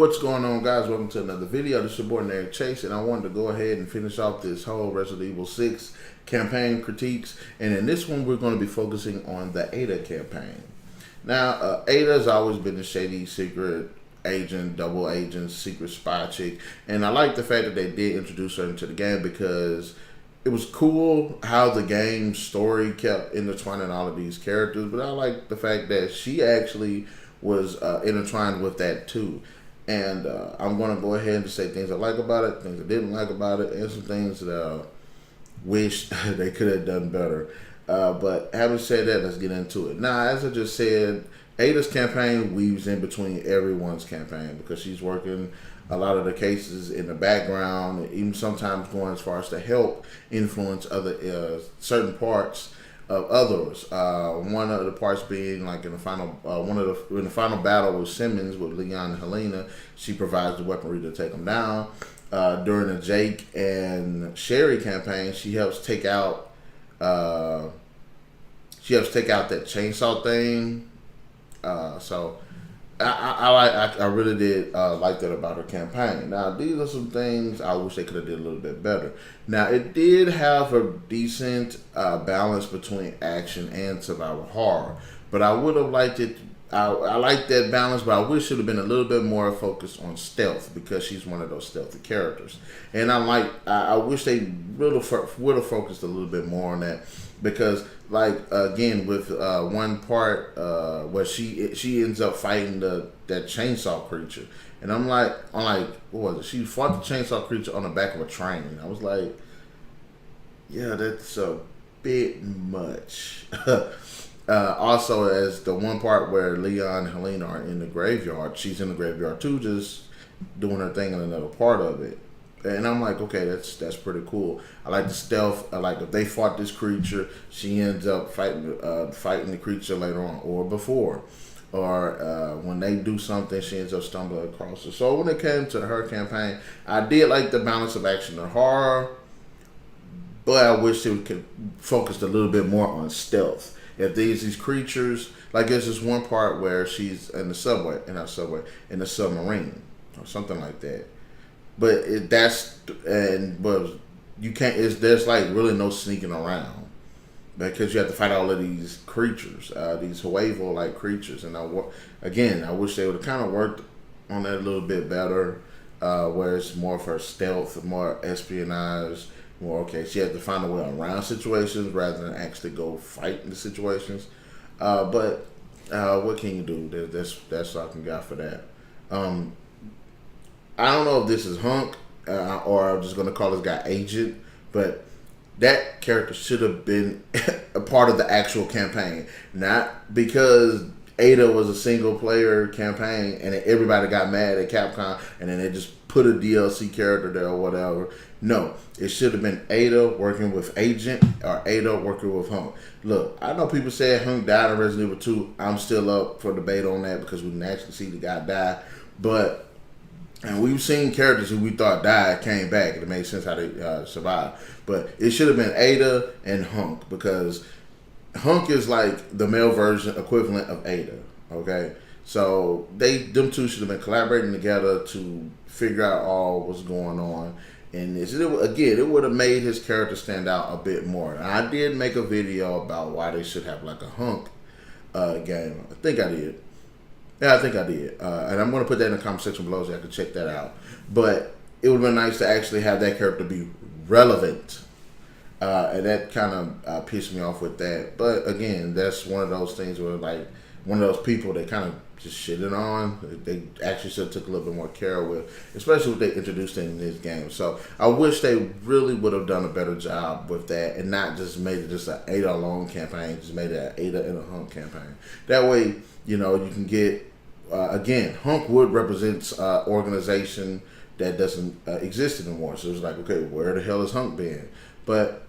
What's going on, guys? Welcome to another video. This is your boy NarikChase, and I wanted to go ahead and finish off this whole Resident Evil 6 campaign critiques. And in this one, we're going to be focusing on the Ada campaign. Now, Ada has always been a shady secret agent, double agent, secret spy chick, and I like the fact that they did introduce her into the game because it was cool how the game's story kept intertwining all of these characters. But I like the fact that she actually was intertwined with that too. And I'm going to go ahead and say things I like about it, things I didn't like about it, and some things that I wish they could have done better. But having said that, let's get into it. Now, as I just said, Ada's campaign weaves in between everyone's campaign because she's working a lot of the cases in the background, even sometimes going as far as to help influence other certain parts of others. One of the parts being like in the final, in the final battle with Simmons with Leon and Helena, she provides the weaponry to take them down. During the Jake and Sherry campaign, she helps take out that chainsaw thing. So I really did like that about her campaign. Now, these are some things I wish they could have did a little bit better. Now, it did have a decent balance between action and survival horror, but I would have liked it. I like that balance, but I wish it would have been a little bit more focused on stealth because she's one of those stealthy characters. And I wish they would have focused a little bit more on that because, like, again, with one part where she ends up fighting that chainsaw creature, and I'm like, what was it? She fought the chainsaw creature on the back of a train. I was like, yeah, that's a bit much. Also, as the one part where Leon and Helena are in the graveyard, she's in the graveyard too, just doing her thing in another part of it. And I'm like, okay, that's pretty cool. I like the stealth. I like if they fought this creature, she ends up fighting the creature later on or before. Or when they do something, she ends up stumbling across it. So when it came to her campaign, I did like the balance of action and horror, but I wish it could focus a little bit more on stealth. If these creatures, like there's this one part where she's in the in the submarine or something like that. But you can't. There's like really no sneaking around because you have to fight all of these creatures, these Huevo like creatures. And I wish they would have kind of worked on that a little bit better, where it's more for stealth, more espionage. More okay, she had to find a way around situations rather than actually go fight in the situations. But what can you do? That's all I can got for that. I don't know if this is Hunk or I'm just going to call this guy Agent, but that character should have been a part of the actual campaign. Not because Ada was a single player campaign and everybody got mad at Capcom and then they just put a DLC character there or whatever. No, it should have been Ada working with Agent or Ada working with Hunk. Look, I know people said Hunk died in Resident Evil 2. I'm still up for debate on that because we didn't actually see the guy die. And we've seen characters who we thought died came back. It made sense how they survived. But it should have been Ada and Hunk because Hunk is like the male version equivalent of Ada. Okay? So them two should have been collaborating together to figure out all what's going on. And it would have made his character stand out a bit more. And I did make a video about why they should have like a Hunk game. I think I did. Yeah, I think I did. And I'm going to put that in the comment section below so I can check that out. But it would have been nice to actually have that character be relevant. And that kind of pissed me off with that. But again, that's one of those things where like one of those people they kind of just shitting on. They actually should have took a little bit more care with, especially what they introduced in this game. So I wish they really would have done a better job with that and not just made it just an Ada alone campaign, just made it an Ada and a Hunk campaign. That way, you can get, again, Hunk would represent organization that doesn't exist anymore. So it's like, okay, where the hell has Hunk been? But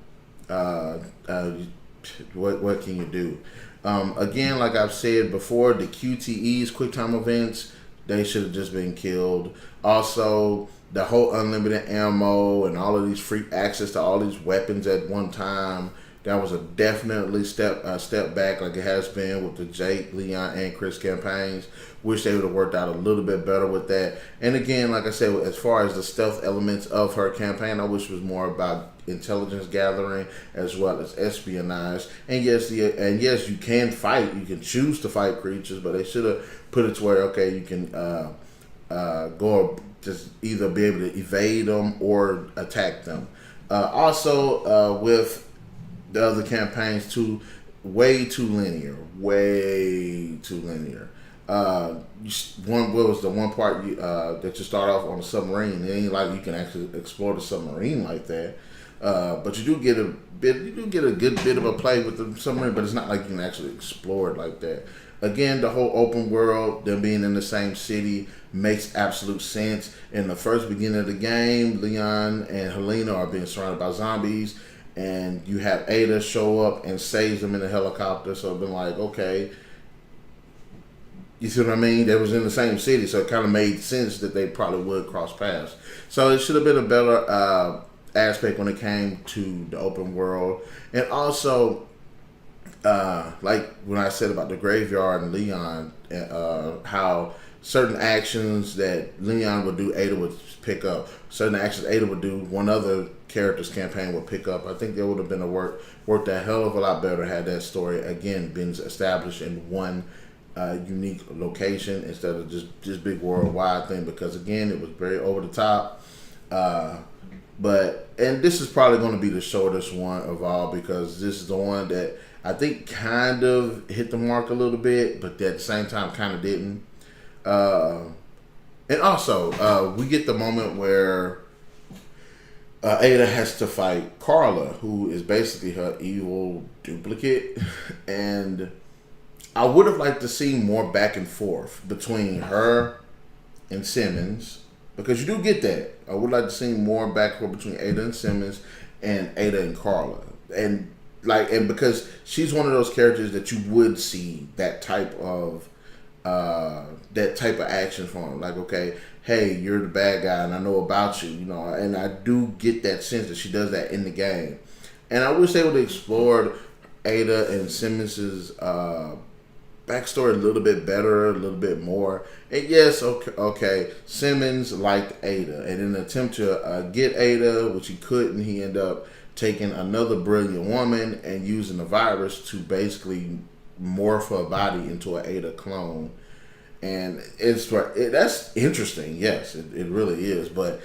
what can you do? Again, like I've said before, the QTEs, quick time events, they should have just been killed. Also, the whole unlimited ammo and all of these free access to all these weapons at one time, That was a definitely step back, like it has been with the Jake, Leon, and Chris campaigns. Wish they would have worked out a little bit better with that. And again, like I said, as far as the stealth elements of her campaign, I wish it was more about intelligence gathering as well as espionage. And yes, you can fight. You can choose to fight creatures, but they should have put it to where you can go just either be able to evade them or attack them. Also, with the other campaigns, way too linear. What was the one part that you start off on a submarine? It ain't like you can actually explore the submarine like that. But you do get a good bit of a play with the submarine, but it's not like you can actually explore it like that. Again, the whole open world, them being in the same city, makes absolute sense. In the first beginning of the game, Leon and Helena are being surrounded by zombies, and you have Ada show up and saves them in a helicopter. So I've been like, okay, you see what I mean? They was in the same city, so it kind of made sense that they probably would cross paths. So it should have been a better aspect when it came to the open world. And also, like when I said about the graveyard and Leon, how certain actions that Leon would do, Ada would pick up. Certain actions Ada would do, one other character's campaign would pick up. I think there would have been worked a hell of a lot better had that story again been established in one unique location instead of just big worldwide thing, because again it was very over the top. And this is probably going to be the shortest one of all, because this is the one that I think kind of hit the mark a little bit, but at the same time kind of didn't. And also, we get the moment where Ada has to fight Carla, who is basically her evil duplicate. And I would have liked to see more back and forth between her and Simmons, because you do get that. I would like to see more back and forth between Ada and Simmons and Ada and Carla. And because she's one of those characters that you would see that type of action from. Like, okay, hey, you're the bad guy and I know about you, and I do get that sense that she does that in the game. And I wish they would have explored Ada and Simmons's backstory a little bit better, a little bit more. And yes, okay, Simmons liked Ada, and in an attempt to get Ada, which he couldn't, he ended up taking another brilliant woman and using the virus to basically morph her body into an Ada clone. And that's interesting. Yes, it really is. But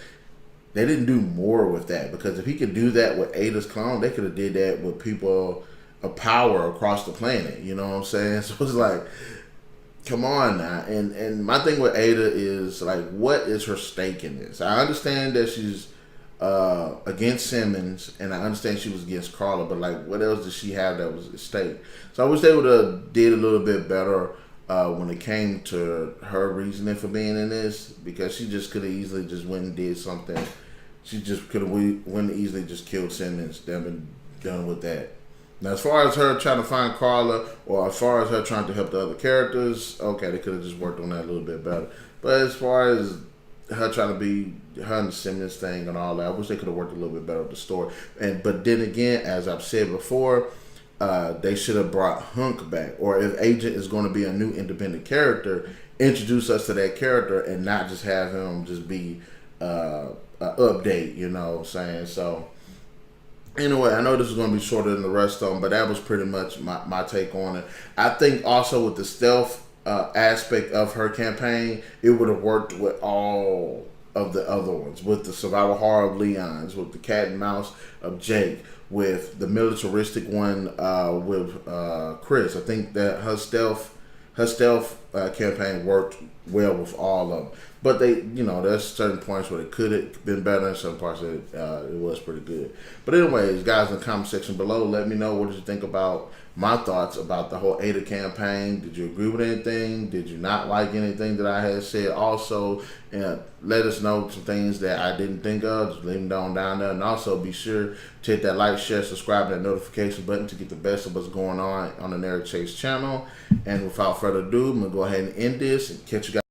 they didn't do more with that, because if he could do that with Ada's clone, they could have did that with people of power across the planet. You know what I'm saying? So it's like, come on now. And my thing with Ada is, like, what is her stake in this? I understand that she's against Simmons, and I understand she was against Carla, but like, what else did she have that was at stake? So I wish they would have did a little bit better when it came to her reasoning for being in this, because she just could have easily just went and did something. She just could have went and easily just killed Simmons. They've been done with that. Now, as far as her trying to find Carla, or as far as her trying to help the other characters, okay, they could have just worked on that a little bit better. But as far as her trying to be her and the Simmons thing and all that, I wish they could have worked a little bit better with the story. But then again, as I've said before, they should have brought Hunk back. Or if Agent is going to be a new independent character, introduce us to that character and not just have him just be an update, you know what I'm saying? So anyway, I know this is going to be shorter than the rest of them, but that was pretty much my take on it. I think also with the stealth aspect of her campaign, it would have worked with all of the other ones, with the survival horror of Leon's, with the cat and mouse of Jake, with the militaristic one with Chris. I think that her stealth campaign worked well with all of them. But they, there's certain points where it could have been better, and some parts that it was pretty good. But anyways, guys, in the comment section below, let me know, what did you think about my thoughts about the whole Ada campaign? Did you agree with anything? Did you not like anything that I had said? Also, let us know some things that I didn't think of. Just leave them down there. And also be sure to hit that like, share, subscribe, and that notification button to get the best of what's going on the NarikChase channel. And without further ado, I'm going to go ahead and end this and catch you guys.